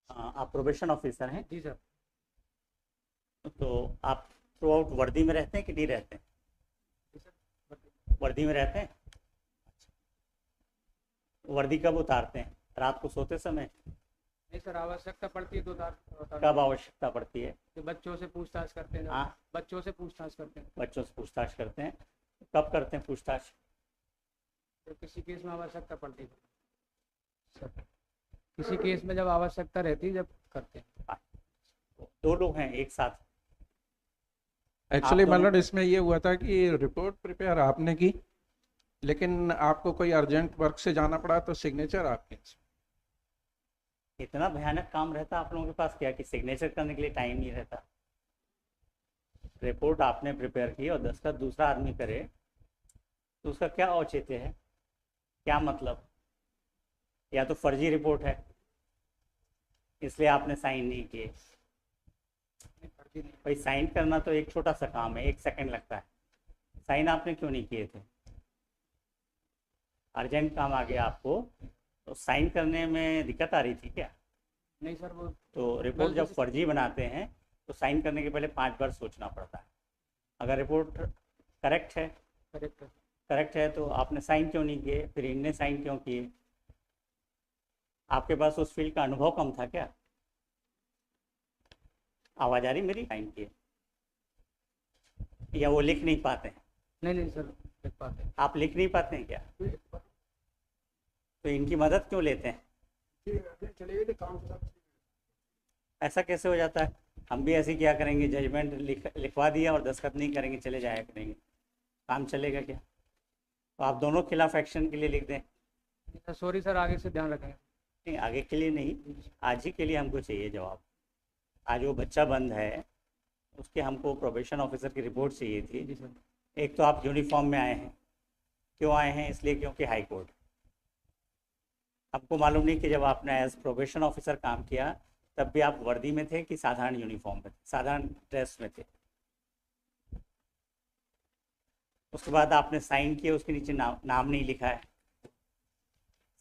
आप probation officer हैं? जी sir. तो आप थ्रू आउट वर्दी में रहते हैं कि नहीं रहते हैं? जी सर। वर्दी में रहते हैं। वर्दी कब उतारते हैं? रात को सोते समय? नहीं सर, आवश्यकता पड़ती है तो कब आवश्यकता पड़ती है? तो बच्चों से पूछताछ करते हैं हाँ, बच्चों से पूछताछ करते हैं। बच्चों से पूछताछ करते हैं। कब करते हैं पूछताछ? तो किसी केस में आवश्यकता पड़ती है सर, किसी केस में जब आवश्यकता रहती है जब करते हैं। हाँ, दो लोग हैं एक साथ? एक्चुअली आप दोनों? मतलब इसमें ये हुआ था कि रिपोर्ट प्रिपेयर आपने की, लेकिन आपको कोई अर्जेंट वर्क से जाना पड़ा तो सिग्नेचर आपके। इतना भयानक काम रहता आप लोगों के पास क्या कि सिग्नेचर करने के लिए टाइम नहीं रहता? रिपोर्ट आपने प्रिपेयर की और दस्तखत दूसरा आदमी करे तो उसका क्या औचित्य है? क्या मतलब? या तो फर्जी रिपोर्ट है इसलिए आपने साइन नहीं किए। भाई साइन करना तो एक छोटा सा काम है, 1 सेकंड लगता है। साइन आपने क्यों नहीं किए थे? अर्जेंट काम आ गया आपको तो साइन करने में दिक्कत आ रही थी क्या? नहीं सर, वो तो रिपोर्ट जब फर्जी बनाते हैं तो साइन करने के पहले 5 बार सोचना पड़ता है। अगर रिपोर्ट करेक्ट है, करेक्ट है। करेक्ट है तो आपने साइन क्यों नहीं किए? फिर इनने साइन क्यों किए? आपके पास उस फील्ड का अनुभव कम था क्या? आवाज़ आ रही मेरी? साइन किए या वो लिख नहीं पाते हैं? नहीं नहीं सर, लिख पाते हैं। आप लिख नहीं पाते हैं क्या? तो इनकी मदद क्यों लेते हैं? ऐसा कैसे हो जाता है? हम भी ऐसे क्या करेंगे, जजमेंट लिखवा दिया और दस्तखत नहीं करेंगे, चले जाया करेंगे, काम चलेगा क्या? तो आप दोनों खिलाफ एक्शन के लिए लिख दें। सॉरी सर, आगे से ध्यान रखेंगे। नहीं, आगे के लिए नहीं, आज ही के लिए हमको चाहिए जवाब। आज वो बच्चा बंद है, उसके हमको प्रोबेशन ऑफिसर की रिपोर्ट चाहिए थी। जी सर। एक तो आप यूनिफॉर्म में आए हैं, क्यों आए हैं? इसलिए क्योंकि हाई कोर्ट। आपको मालूम नहीं कि जब आपने एज प्रोबेशन ऑफिसर काम किया तब भी आप वर्दी में थे कि साधारण यूनिफॉर्म में थे, साधारण ड्रेस में थे? उसके बाद आपने साइन किए, उसके नीचे नाम नहीं लिखा है।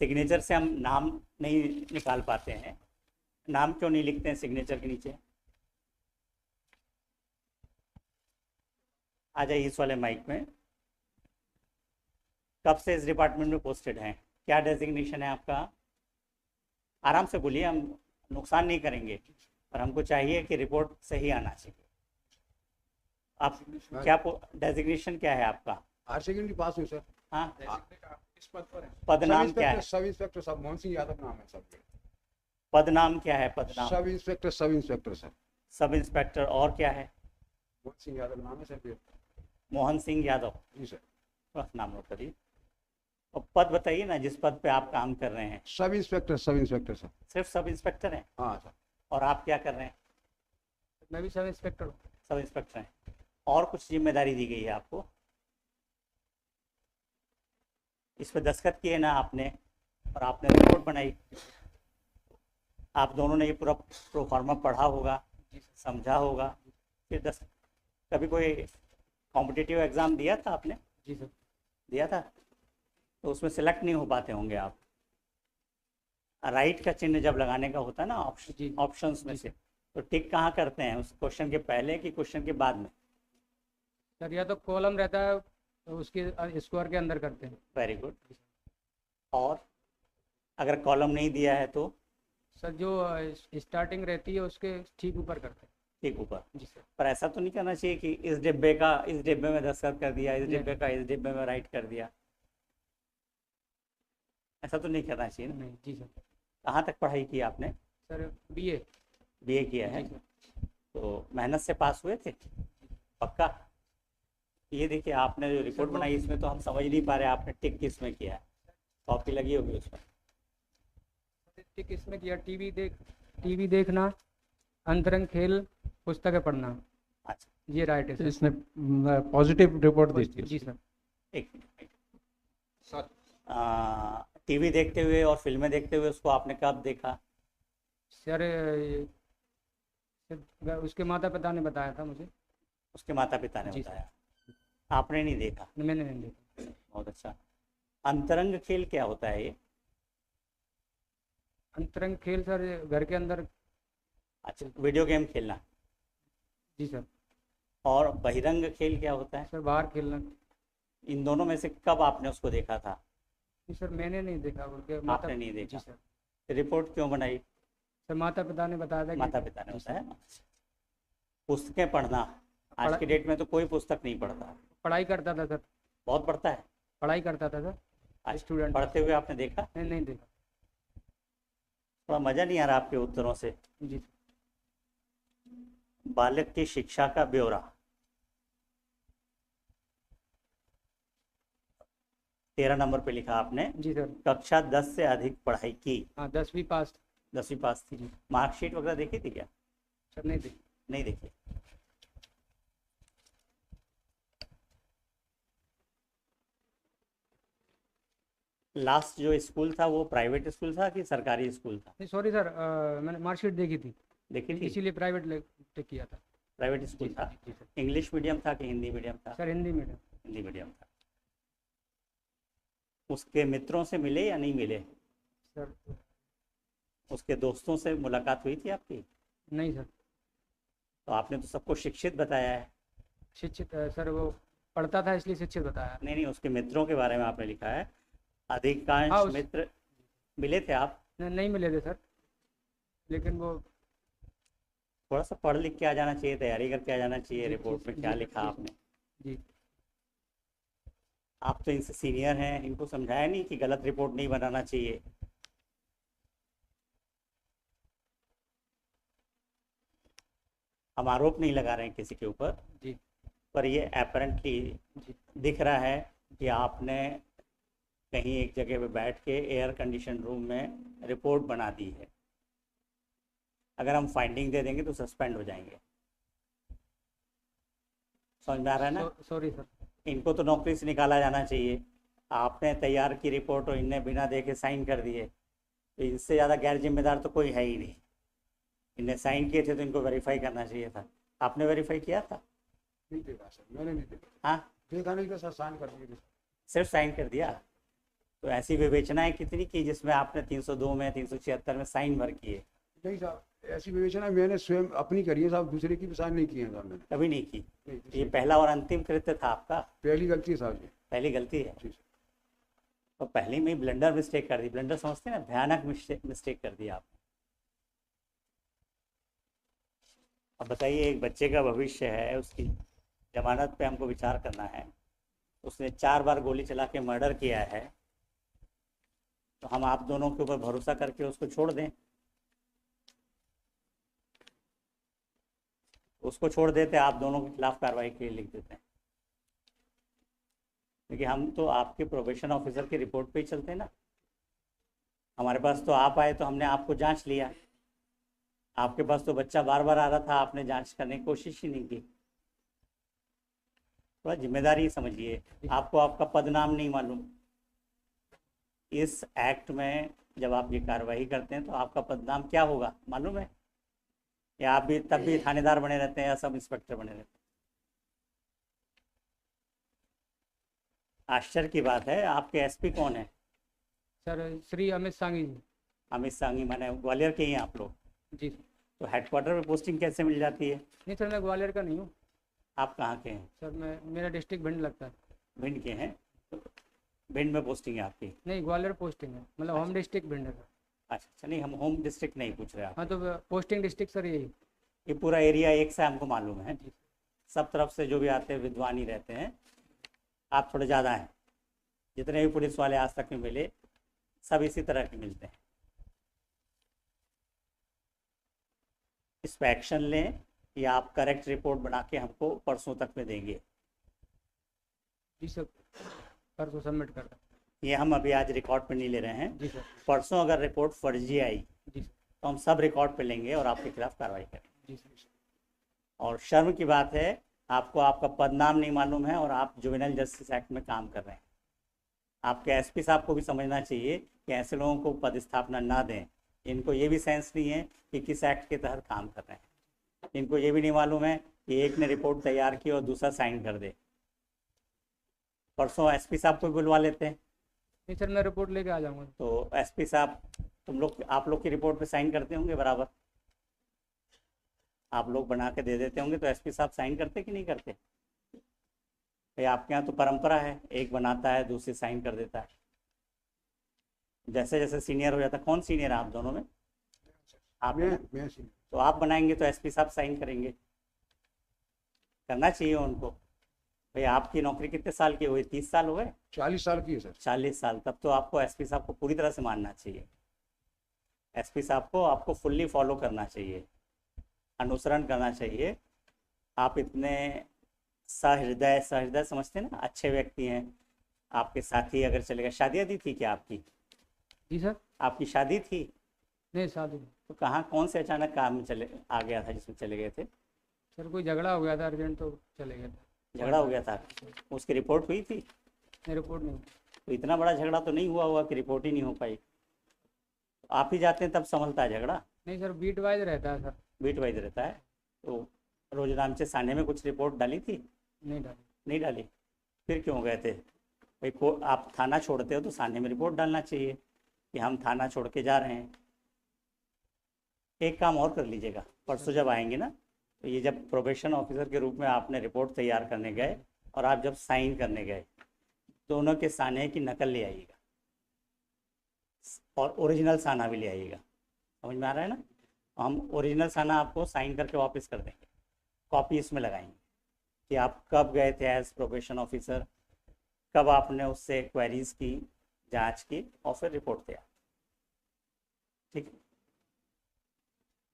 सिग्नेचर से हम नाम नहीं निकाल पाते हैं। नाम क्यों नहीं लिखते हैं सिग्नेचर के नीचे? आ जाइए इस वाले माइक में। कब से इस डिपार्टमेंट में पोस्टेड हैं? क्या डेजिग्नेशन है आपका? आराम से बोलिए, हम नुकसान नहीं करेंगे, पर हमको चाहिए कि रिपोर्ट सही आना चाहिए। आप क्या डेजिग्नेशन क्या है आपका? हायर सेकेंडरी पास हुई सर। हाँ, इस पद पर है। पद नाम क्या है? सब इंस्पेक्टर साहब मोहन सिंह यादव नाम है सर। पद नाम क्या है? पद नाम? Sub inspector sir. Sub inspector. और क्या है? मोहन सिंह यादव नाम है सर। मोहन सिंह यादव। जी सर। बस नाम नोट करिए और पद बताइए ना जिस पद पे आप काम कर रहे हैं। Sub inspector sir. सिर्फ सब इंस्पेक्टर हैं? हाँ सर। और आप क्या कर रहे हैं? मैं भी सब इंस्पेक्टर हूँ। सब इंस्पेक्टर हैं। और कुछ जिम्मेदारी दी गई है आपको? इस पर दस्तखत किए ना आपने, और आपने रिपोर्ट बनाई। आप दोनों ने ये पूरा प्रोफार्मा पढ़ा होगा, समझा होगा। फिर कभी कोई कॉम्पिटिटिव एग्ज़ाम दिया था आपने? जी सर। दिया था? तो उसमें सेलेक्ट नहीं हो पाते होंगे आप। राइट का चिन्ह जब लगाने का होता है ना जी। ऑप्शंस में से, तो टिक कहाँ करते हैं? उस क्वेश्चन के पहले कि क्वेश्चन के बाद में? सर या तो कॉलम रहता है तो उसके स्क्वायर के अंदर करते हैं। Very good. और अगर कॉलम नहीं दिया है तो? सर जो स्टार्टिंग रहती है उसके ठीक ऊपर करते हैं। ठीक ऊपर। जी सर। पर ऐसा तो नहीं करना चाहिए कि इस डिब्बे का इस डिब्बे में दस्तखत कर दिया, इस डिब्बे का इस डिब्बे में राइट कर दिया। ऐसा तो नहीं करना चाहिए ना? नहीं। जी सर। कहाँ तक पढ़ाई की आपने? Sir BA. बीए किया है? तो मेहनत से पास हुए थे पक्का? ये देखिए, आपने जो रिपोर्ट बनाई इसमें तो हम समझ नहीं पा रहे आपने टिक किस में किया है। कॉपी लगी होगी उसमें। टिक इसमें किया, टीवी देखना, अंतरंग खेल, पुस्तकें पढ़ना। अच्छा, ये राइट है तो सर। इसने पॉजिटिव रिपोर्ट दी थी। जी सर। एक मिनट सर। टीवी देखते हुए और फिल्में देखते हुए उसको आपने कब देखा? सर उसके माता पिता ने बताया था मुझे। उसके माता पिता ने जी बताया, आपने नहीं देखा? मैंने नहीं देखा। बहुत अच्छा। अंतरंग खेल क्या होता है ये? अंतरंग खेल सर घर के अंदर। अच्छा, वीडियो गेम खेलना। जी सर। और बहिरंग खेल क्या होता है? सर बाहर खेलना। इन दोनों में से कब आपने उसको देखा था? जी सर, मैंने नहीं देखा, उनके आपने नहीं देखा? जी सर। रिपोर्ट क्यों बनाई? सर माता पिता ने बताया था कि माता पिता ने जी बताया। सर। पुस्तकें पढ़ना, आज पढ़ा- की डेट में तो कोई पुस्तक नहीं पढ़ता। पढ़ाई करता था सर। बहुत पढ़ता है। पढ़ाई करता था सर। आज स्टूडेंट। पढ़ते हुए आपने देखा? नहीं देखा। थोड़ा मज़ा नहीं आ रहा आपके उत्तरों से। जी। बालक की शिक्षा का ब्यौरा, 13 नंबर पे लिखा आपने। जी सर। कक्षा 10 से अधिक पढ़ाई की। हाँ 10वीं पास। 10वीं पास थी। मार्कशीट वगैरह देखी थी क्या? सर नहीं देखी। नहीं देखी। लास्ट जो स्कूल था वो प्राइवेट स्कूल था कि सरकारी स्कूल था? नहीं सॉरी सर, मैंने मार्कशीट देखी थी, देखी थी? इसीलिए प्राइवेट टेक किया था। प्राइवेट स्कूल था। जी सर। इंग्लिश मीडियम था कि हिंदी मीडियम था? Sir Hindi medium. Hindi medium था। उसके मित्रों से मिले या नहीं मिले? सर उसके दोस्तों से मुलाकात हुई थी आपकी? नहीं सर। तो आपने तो सबको शिक्षित बताया है। शिक्षित सर वो पढ़ता था इसलिए शिक्षित बताया। नहीं नहीं, उसके मित्रों के बारे में आपने लिखा है। अधिकांश हाँ, मित्र मिले थे आप? नहीं मिले थे सर, लेकिन वो थोड़ा सा पढ़ लिख के आ जाना चाहिए, तैयारी करके आ जाना चाहिए। रिपोर्ट में क्या लिखा आपने? जी। आप तो इनसे सीनियर हैं, इनको समझाया नहीं कि गलत रिपोर्ट नहीं बनाना चाहिए? हम आरोप नहीं लगा रहे हैं किसी के ऊपर, जी पर ये अपरेंटली जी दिख रहा है कि आपने कहीं एक जगह पे बैठ के एयर कंडीशन रूम में रिपोर्ट बना दी है। अगर हम फाइंडिंग दे देंगे तो सस्पेंड हो जाएंगे। समझ में आ रहा है ना? Sorry sir. इनको तो नौकरी से निकाला जाना चाहिए। आपने तैयार की रिपोर्ट और इनने बिना देखे साइन कर दिए, तो इनसे ज़्यादा गैर जिम्मेदार तो कोई है ही नहीं। इनने साइन किए थे तो इनको वेरीफाई करना चाहिए था। आपने वेरीफाई किया था? नहीं देखा सर, मैंने नहीं देखा। हाँ, देखा नहीं था सर, साइन कर दिए थे। सिर्फ साइन कर दिया। तो ऐसी विवेचनाएं कितनी की जिसमें आपने 302 में 376 में साइन भर किए? नहीं साहब, ऐसी विवेचना मैंने स्वयं अपनी करी है साहब, दूसरे की भी साइन नहीं किए हैं साहब मैंने। कभी नहीं की? नहीं, ये पहला और अंतिम कृत्य था आपका? पहली गलती है साहब जी। पहली गलती है। जी सर। तो पहले में ब्लंडर मिस्टेक कर दी। ब्लंडर समझते हैं ना, भयानक मिस्टेक कर दिया आपने। अब बताइए, एक बच्चे का भविष्य है, उसकी जमानत पे हमको विचार करना है। उसने 4 बार गोली चला के मर्डर किया है, तो हम आप दोनों के ऊपर भरोसा करके उसको छोड़ दें? उसको छोड़ देते, आप दोनों के खिलाफ कार्रवाई के लिए लिख देते हैं। क्योंकि हम तो आपके प्रोबेशन ऑफिसर की रिपोर्ट पे ही चलते हैं ना। हमारे पास तो आप आए तो हमने आपको जांच लिया। आपके पास तो बच्चा बार बार आ रहा था, आपने जांच करने की कोशिश ही नहीं की। थोड़ा जिम्मेदारी समझिए। आपको आपका पदनाम नहीं मालूम। इस एक्ट में जब आप ये कार्रवाई करते हैं तो आपका पदनाम क्या होगा मालूम है? या आप भी तब भी थानेदार बने रहते हैं या सब इंस्पेक्टर बने रहते हैं? आश्चर्य की बात है, आपके एसपी कौन है? सर श्री अमित सांगी जी। अमित सांगी, माने ग्वालियर के ही हैं आप लोग? जी। तो हेडक्वार्टर में पोस्टिंग कैसे मिल जाती है? नहीं सर, मैं ग्वालियर का नहीं हूँ आप कहाँ के हैं? सर, मेरा डिस्ट्रिक्ट भिंड लगता है। भिंड के हैं? तो भिंड में पोस्टिंग है आपकी? नहीं, ग्वालियर पोस्टिंग है, मतलब होम डिस्ट्रिक्ट भिंड है सर। अच्छा, नहीं हम होम डिस्ट्रिक्ट नहीं पूछ रहे आप। हाँ तो पोस्टिंग डिस्ट्रिक्ट सर यही। ये पूरा एरिया एक से हमको मालूम है। जी। सब तरफ से जो भी आते हैं विद्वान ही रहते हैं। आप थोड़े ज़्यादा हैं। जितने भी पुलिस वाले आज तक में मिले सब इसी तरह के मिलते हैं। इस पर एक्शन लें या आप करेक्ट रिपोर्ट बना के हमको परसों तक में देंगे? जी सर, परसों सबमिट कर दें। ये हम अभी आज रिकॉर्ड पे नहीं ले रहे हैं। जी सर। परसों अगर रिपोर्ट फर्जी आई जी सर। तो हम सब रिकॉर्ड पे लेंगे और आपके खिलाफ कार्रवाई करेंगे। जी सर। और शर्म की बात है, आपको आपका पदनाम नहीं मालूम है और आप जुवेनाइल जस्टिस एक्ट में काम कर रहे हैं। आपके एसपी साहब को भी समझना चाहिए कि ऐसे लोगों को पदस्थापना ना दें। इनको ये भी सेंस नहीं है कि किस एक्ट के तहत काम कर रहे हैं। इनको ये भी नहीं मालूम है कि एक ने रिपोर्ट तैयार की और दूसरा साइन कर दे। परसों एसपी साहब को भी बुलवा लेते हैं। नहीं सर, मैं रिपोर्ट लेके आ जाऊँगा। तो एसपी साहब आप लोग की रिपोर्ट पे साइन करते होंगे बराबर, आप लोग बना के दे देते होंगे, तो एसपी साहब साइन करते कि नहीं करते? भाई आपके यहाँ तो परंपरा है, एक बनाता है दूसरी साइन कर देता है। जैसे जैसे सीनियर हो जाता है, कौन सीनियर है आप दोनों में? आप हैं ना? मैं सी- तो आप बनाएंगे तो एसपी साहब साइन करेंगे, करना चाहिए उनको। भाई आपकी नौकरी कितने साल की हुई? 30 साल हो गए? 40 साल की है सर। 40 साल, तब तो आपको एसपी साहब को पूरी तरह से मानना चाहिए। एसपी साहब को आपको फुल्ली फॉलो करना चाहिए, अनुसरण करना चाहिए। आप इतने सहृदय समझते हैं ना, अच्छे व्यक्ति हैं। आपके साथी अगर चले गए, शादी आदि थी क्या आपकी? जी सर। आपकी शादी थी? नहीं शादी नहीं। तो कहाँ, कौन से अचानक काम में चले आ गया था जिसमें चले गए थे? सर कोई झगड़ा हो गया था अर्जेंट, तो चले गए थे। झगड़ा हो गया था, उसकी रिपोर्ट हुई थी? नहीं, रिपोर्ट नहीं। तो इतना बड़ा झगड़ा तो नहीं हुआ कि रिपोर्ट ही नहीं हो पाई। आप ही जाते हैं तब संभलता है झगड़ा? नहीं सर, बीट वाइज रहता है सर। बीट वाइज रहता है। तो रोजनामचे थाने में कुछ रिपोर्ट डाली थी? नहीं डाली। नहीं डाली? फिर क्यों गए थे? भाई को आप थाना छोड़ते हो तो थाने में रिपोर्ट डालना चाहिए कि हम थाना छोड़ के जा रहे हैं। एक काम और कर लीजिएगा, परसों जब आएंगे ना, तो ये जब प्रोबेशन ऑफिसर के रूप में आपने रिपोर्ट तैयार करने गए और आप जब साइन करने गए, दोनों के साने की नकल ले आइएगा और ओरिजिनल साना भी ले आइएगा। समझ में आ रहा है ना? हम ओरिजिनल साना आपको साइन करके वापस कर देंगे, कॉपी इसमें लगाएंगे कि आप कब गए थे एज प्रोबेशन ऑफिसर, कब आपने उससे क्वेरीज की, जांच की और फिर रिपोर्ट दिया। ठीक है?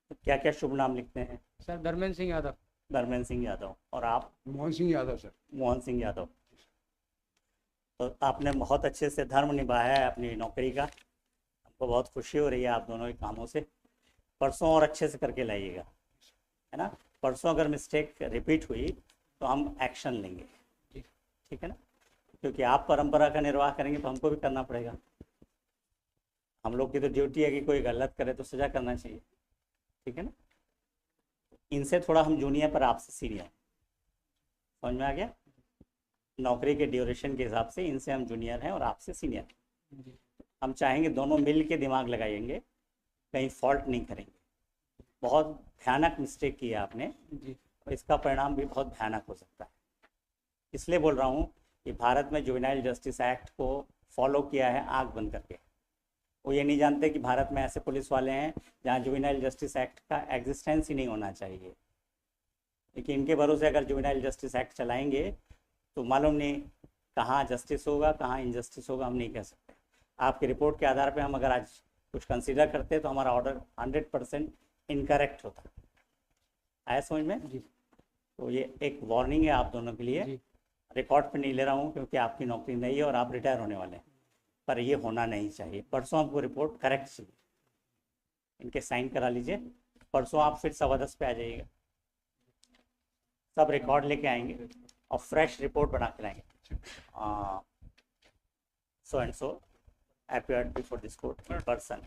तो क्या क्या शुभ नाम लिखते हैं? सर धर्मेंद्र सिंह यादव। धर्मेंद्र सिंह यादव। और आप? मोहन सिंह यादव सर। मोहन सिंह यादव। तो आपने बहुत अच्छे से धर्म निभाया है अपनी नौकरी का, हमको बहुत खुशी हो रही है आप दोनों के कामों से। परसों और अच्छे से करके लाइएगा, है ना? परसों अगर मिस्टेक रिपीट हुई तो हम एक्शन लेंगे, ठीक है ना? क्योंकि आप परंपरा का निर्वाह करेंगे तो हमको भी करना पड़ेगा। हम लोग की तो ड्यूटी है कि कोई गलत करे तो सजा करना चाहिए, ठीक है ना? इनसे थोड़ा हम जूनियर पर आपसे सीनियर, समझ में आ गया? नौकरी के ड्यूरेशन के हिसाब से इनसे हम जूनियर हैं और आपसे सीनियर। जी। हम चाहेंगे दोनों मिल के दिमाग लगाएंगे, कहीं फॉल्ट नहीं करेंगे। बहुत भयानक मिस्टेक की है आपने जी। और इसका परिणाम भी बहुत भयानक हो सकता है। इसलिए बोल रहा हूँ कि भारत में जुवेनाइल जस्टिस एक्ट को फॉलो किया है आंख बंद करके। वो ये नहीं जानते कि भारत में ऐसे पुलिस वाले हैं जहाँ जुवेनाइल जस्टिस एक्ट का एग्जिस्टेंस ही नहीं होना चाहिए। लेकिन इनके भरोसे अगर जुवेनाइल जस्टिस एक्ट चलाएंगे तो मालूम नहीं कहाँ जस्टिस होगा, कहाँ इनजस्टिस होगा, हम नहीं कह सकते। आपकी रिपोर्ट के आधार पे हम अगर आज कुछ कंसीडर करते तो हमारा ऑर्डर 100% इनकरेक्ट होता। आया समझ में? जी। तो ये एक वार्निंग है आप दोनों के लिए। जी। रिकॉर्ड पे नहीं ले रहा हूँ क्योंकि आपकी नौकरी नहीं है और आप रिटायर होने वाले हैं, पर ये होना नहीं चाहिए। परसों हमको रिपोर्ट करेक्ट चाहिए, इनके साइन करा लीजिए। परसों आप फिर 10:15 पे आ जाइएगा, सब रिकॉर्ड लेके आएंगे और फ्रेश रिपोर्ट बना के लाएंगे। So and so appeared before this court in person.